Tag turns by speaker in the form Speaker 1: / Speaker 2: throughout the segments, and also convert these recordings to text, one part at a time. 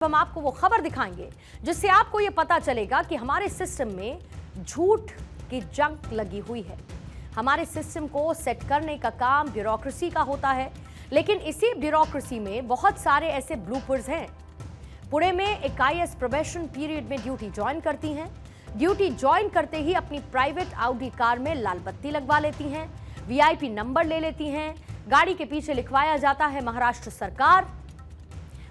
Speaker 1: हम आपको वो खबर दिखाएंगे जिससे आपको ये पता चलेगा कि हमारे सिस्टम में झूठ की जंग लगी हुई है। हमारे सिस्टम को सेट करने का काम ब्यूरोक्रेसी का होता है, लेकिन इसी ब्यूरोक्रेसी में बहुत सारे ऐसे ब्लूपर्स हैं। पुणे में एक आईएएस प्रोबेशन पीरियड में ड्यूटी ज्वाइन करती हैं। ड्यूटी ज्वाइन करते ही अपनी प्राइवेट ऑडी कार में लाल बत्ती लगवा लेती हैं, वीआईपी नंबर ले लेती हैं, गाड़ी के पीछे लिखवाया जाता है महाराष्ट्र सरकार।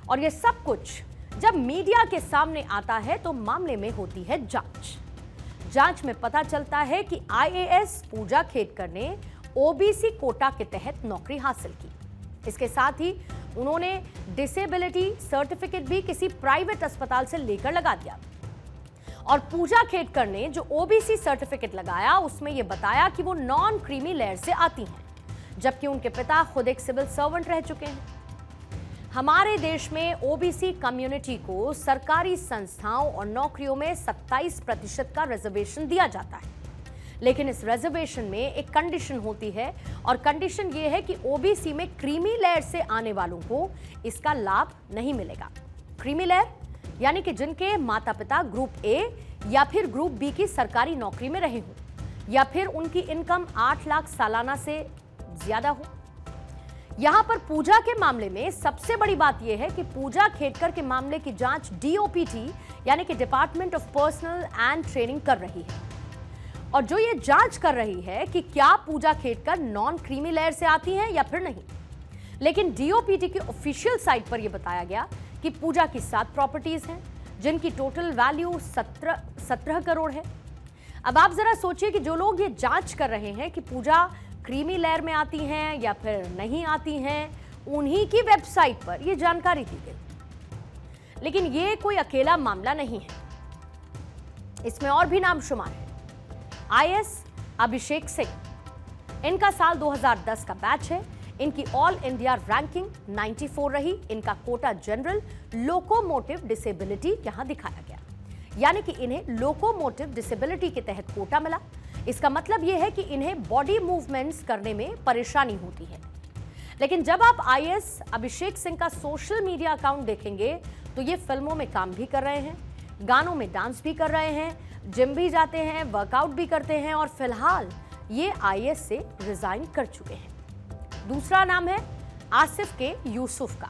Speaker 1: और ये सब कुछ जब मीडिया के सामने आता है तो मामले में होती है जांच में पता चलता है कि आईएएस पूजा खेडकर ने ओबीसी कोटा के तहत नौकरी हासिल की। इसके साथ ही उन्होंने डिसेबिलिटी सर्टिफिकेट भी किसी प्राइवेट अस्पताल से लेकर लगा दिया। और पूजा खेडकर ने जो ओबीसी सर्टिफिकेट लगाया उसमें यह बताया कि वो नॉन क्रीमी लेयर से आती हैं, जबकि उनके पिता खुद एक सिविल सर्वेंट रह चुके हैं। हमारे देश में ओबीसी कम्युनिटी को सरकारी संस्थाओं और नौकरियों में 27% का रिजर्वेशन दिया जाता है, लेकिन इस रिजर्वेशन में एक कंडीशन होती है और कंडीशन ये है कि ओबीसी में क्रीमी लेयर से आने वालों को इसका लाभ नहीं मिलेगा। क्रीमी लेयर यानी कि जिनके माता पिता ग्रुप ए या फिर ग्रुप बी की सरकारी नौकरी में रहे हों या फिर उनकी इनकम 8 लाख सालाना से ज्यादा हो। यहां पर पूजा के मामले में सबसे बड़ी बात यह है कि पूजा खेडकर के मामले की जांच डीओपीटी यानी कि department of personal and training कर रही है। और जो ये जांच कर रही है कि क्या पूजा खेडकर नॉन क्रीमी लेयर से आती हैं या फिर नहीं। लेकिन डीओपीटी की ऑफिशियल साइट पर यह बताया गया कि पूजा की 7 प्रॉपर्टीज हैं जिनकी टोटल वैल्यू 17 करोड़ है। अब आप जरा सोचिए कि जो लोग ये जांच कर रहे हैं कि पूजा क्रीमी लेयर में आती हैं या फिर नहीं आती हैं, उन्हीं की वेबसाइट पर यह जानकारी दी गई। लेकिन यह कोई अकेला मामला नहीं है, इसमें और भी नाम शुमार है। आईएएस अभिषेक सिंह, इनका साल 2010 का बैच है। इनकी ऑल इंडिया रैंकिंग 94 रही। इनका कोटा जनरल लोकोमोटिव डिसेबिलिटी यहां दिखाया गया, यानी कि इन्हें लोकोमोटिव डिसेबिलिटी के तहत कोटा मिला। इसका मतलब यह है कि इन्हें बॉडी मूवमेंट्स करने में परेशानी होती है। लेकिन जब आप आईएएस अभिषेक सिंह का सोशल मीडिया अकाउंट देखेंगे तो ये फिल्मों में काम भी कर रहे हैं, गानों में डांस भी कर रहे हैं, जिम भी जाते हैं, वर्कआउट भी करते हैं और फिलहाल ये आईएएस से रिजाइन कर चुके हैं। दूसरा नाम है आसिफ के यूसुफ का।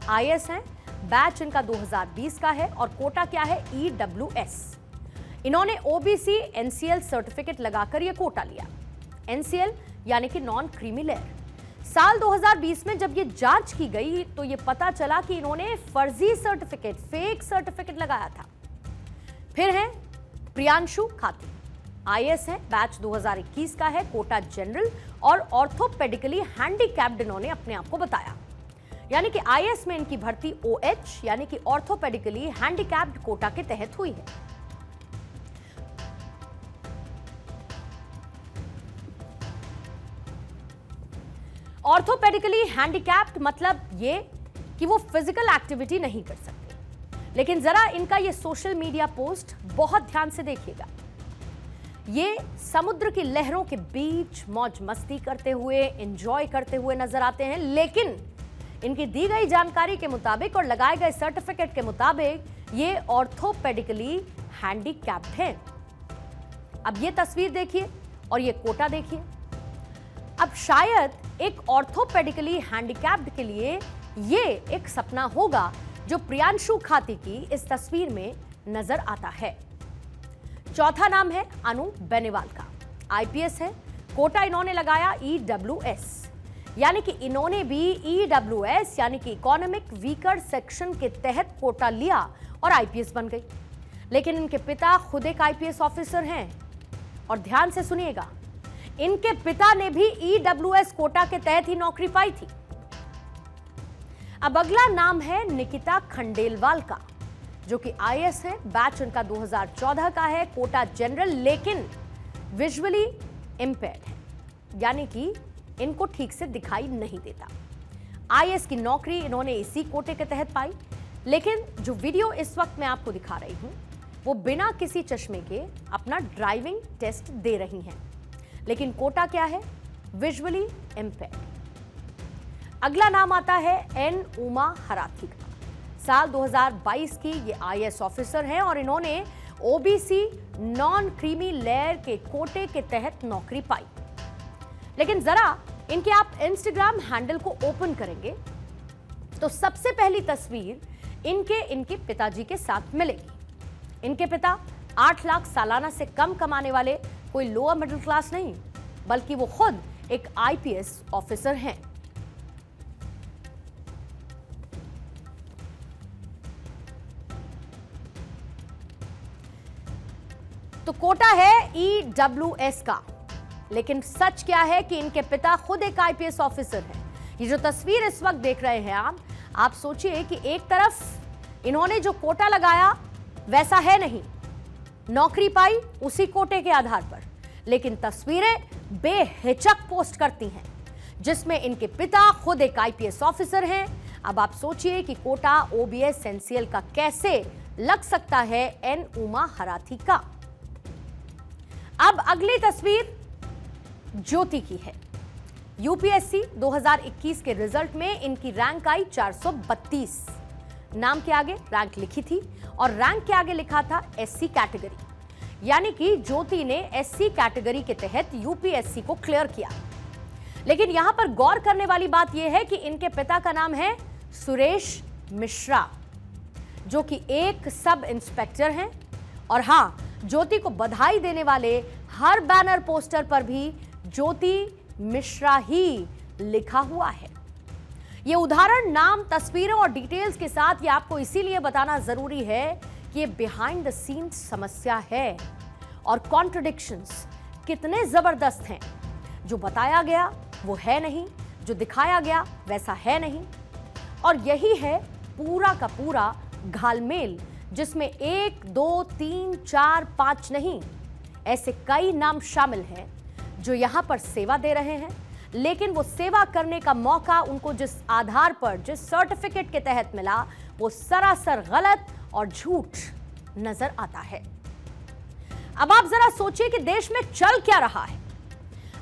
Speaker 1: आईएएस हैं, बैच इनका 2020 का है और कोटा क्या है ईडब्ल्यूएस। इन्होंने ओबीसी एनसीएल सर्टिफिकेट लगाकर यह कोटा लिया। एनसीएल यानी कि नॉन क्रीमी लेयर। साल 2020 में जब यह जांच की गई तो यह पता चला कि इन्होंने फर्जी सर्टिफिकेट, फेक सर्टिफिकेट लगाया था। फिर है प्रियांशु खाती, आईएएस है, बैच 2021 का है, कोटा जनरल और ऑर्थोपेडिकली हैंडीकैप्ड इन्होंने अपने आप को बताया। यानी कि आईएएस में इनकी भर्ती ओएच यानी कि ऑर्थोपेडिकली हैंडीकैप्ड कोटा के तहत हुई है। ऑर्थोपेडिकली हैंडीकैप्ड मतलब ये कि वो फिजिकल एक्टिविटी नहीं कर सकते। लेकिन जरा इनका ये सोशल मीडिया पोस्ट बहुत ध्यान से देखिएगा। ये समुद्र की लहरों के बीच मौज मस्ती करते हुए, एंजॉय करते हुए नजर आते हैं, लेकिन इनकी दी गई जानकारी के मुताबिक और लगाए गए सर्टिफिकेट के मुताबिक ये ऑर्थोपेडिकली हैंडीकैप्ड हैं। अब ये तस्वीर देखिए और ये कोटा देखिए। अब शायद एक ऑर्थोपेडिकली हैंडीकैप्ड के लिए ये एक सपना होगा जो प्रियांशु खाती की इस तस्वीर में नजर आता है। चौथा नाम है अनु बेनीवाल का। आईपीएस है, कोटा इन्होंने लगाया ईडब्ल्यूएस, यानी कि इन्होंने भी ईडब्ल्यूएस यानी कि इकोनॉमिक वीकर सेक्शन के तहत कोटा लिया और आईपीएस बन गई। लेकिन इनके पिता खुद एक आईपीएस ऑफिसर हैं और ध्यान से सुनिएगा, इनके पिता ने भी ईडब्ल्यूएस कोटा के तहत ही नौकरी पाई थी। अब अगला नाम है निकिता खंडेलवाल का, जो कि आईएएस है, बैच इनका 2014 का है, कोटा जनरल, लेकिन विजुअली इंपेयर्ड है, यानी कि इनको ठीक से दिखाई नहीं देता। आईएएस की नौकरी इन्होंने इसी कोटे के तहत पाई। लेकिन जो वीडियो इस वक्त मैं आपको दिखा रही हूं वो बिना किसी चश्मे के अपना ड्राइविंग टेस्ट दे रही हैं। लेकिन कोटा क्या है? Visually impaired. अगला नाम आता है एन उमा हराथी का। साल 2022 की ये आईएएस ऑफिसर हैं और इन्होंने ओबीसी नॉन क्रीमी लेयर के कोटे के तहत नौकरी पाई। लेकिन जरा इनके आप इंस्टाग्राम हैंडल को ओपन करेंगे तो सबसे पहली तस्वीर इनके पिताजी के साथ मिलेगी। इनके पिता 8 लाख सालाना से कम कमाने वाले कोई लोअर मिडिल क्लास नहीं, बल्कि वो खुद एक आईपीएस ऑफिसर हैं। तो कोटा है ईडब्ल्यूएस का, लेकिन सच क्या है कि इनके पिता खुद एक आईपीएस ऑफिसर हैं। ये जो तस्वीर इस वक्त देख रहे हैं आप सोचिए कि एक तरफ इन्होंने जो कोटा लगाया वैसा है नहीं, नौकरी पाई उसी कोटे के आधार पर, लेकिन तस्वीरें बेहिचक पोस्ट करती हैं जिसमें इनके पिता खुद एक आईपीएस ऑफिसर हैं। अब आप सोचिए कि कोटा ओबीएस एनसीएल का कैसे लग सकता है एन उमा हराथी का। अब अगली तस्वीर ज्योति की है। यूपीएससी 2021 के रिजल्ट में इनकी रैंक आई 432। नाम के आगे रैंक लिखी थी और रैंक के आगे लिखा था एससी कैटेगरी, यानी कि ज्योति ने एससी कैटेगरी के तहत यूपीएससी को क्लियर किया। लेकिन यहां पर गौर करने वाली बात यह है कि इनके पिता का नाम है सुरेश मिश्रा, जो कि एक सब इंस्पेक्टर हैं। और हां, ज्योति को बधाई देने वाले हर बैनर पोस्टर पर भी ज्योति मिश्रा ही लिखा हुआ है। ये उदाहरण नाम, तस्वीरें और डिटेल्स के साथ ये आपको इसीलिए बताना जरूरी है कि ये बिहाइंड द सीन्स समस्या है और कॉन्ट्रडिक्शंस कितने जबरदस्त हैं। जो बताया गया वो है नहीं, जो दिखाया गया वैसा है नहीं, और यही है पूरा का पूरा घालमेल, जिसमें 1, 2, 3, 4, 5 नहीं, ऐसे कई नाम शामिल हैं जो यहां पर सेवा दे रहे हैं, लेकिन वो सेवा करने का मौका उनको जिस आधार पर, जिस सर्टिफिकेट के तहत मिला, वो सरासर गलत और झूठ नजर आता है। अब आप जरा सोचिए कि देश में चल क्या रहा है।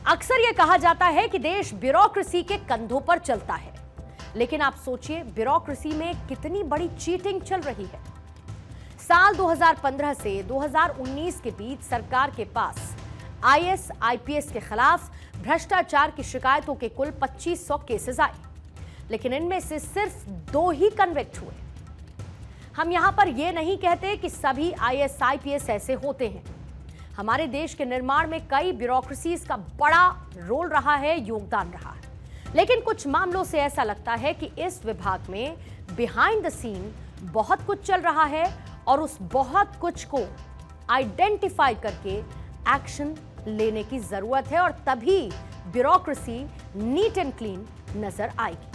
Speaker 1: अक्सर यह कहा जाता है कि देश ब्यूरोक्रेसी के कंधों पर चलता है, लेकिन आप सोचिए ब्यूरोक्रेसी में कितनी बड़ी चीटिंग चल रही है। साल 2015 से 2019 के बीच सरकार के पास आईएएस आईपीएस के खिलाफ भ्रष्टाचार की शिकायतों के कुल 2500 केसेस आए, लेकिन इनमें से सिर्फ 2 ही कन्विक्ट हुए। हम यहां पर यह नहीं कहते कि सभी आईएएस आईपीएस ऐसे होते हैं। हमारे देश के निर्माण में कई ब्यूरोक्रेसीज का बड़ा रोल रहा है, योगदान रहा है, लेकिन कुछ मामलों से ऐसा लगता है कि इस विभाग में बिहाइंड द सीन बहुत कुछ चल रहा है और उस बहुत कुछ को आइडेंटिफाई करके एक्शन लेने की जरूरत है, और तभी ब्यूरोक्रेसी नीट एंड क्लीन नजर आएगी।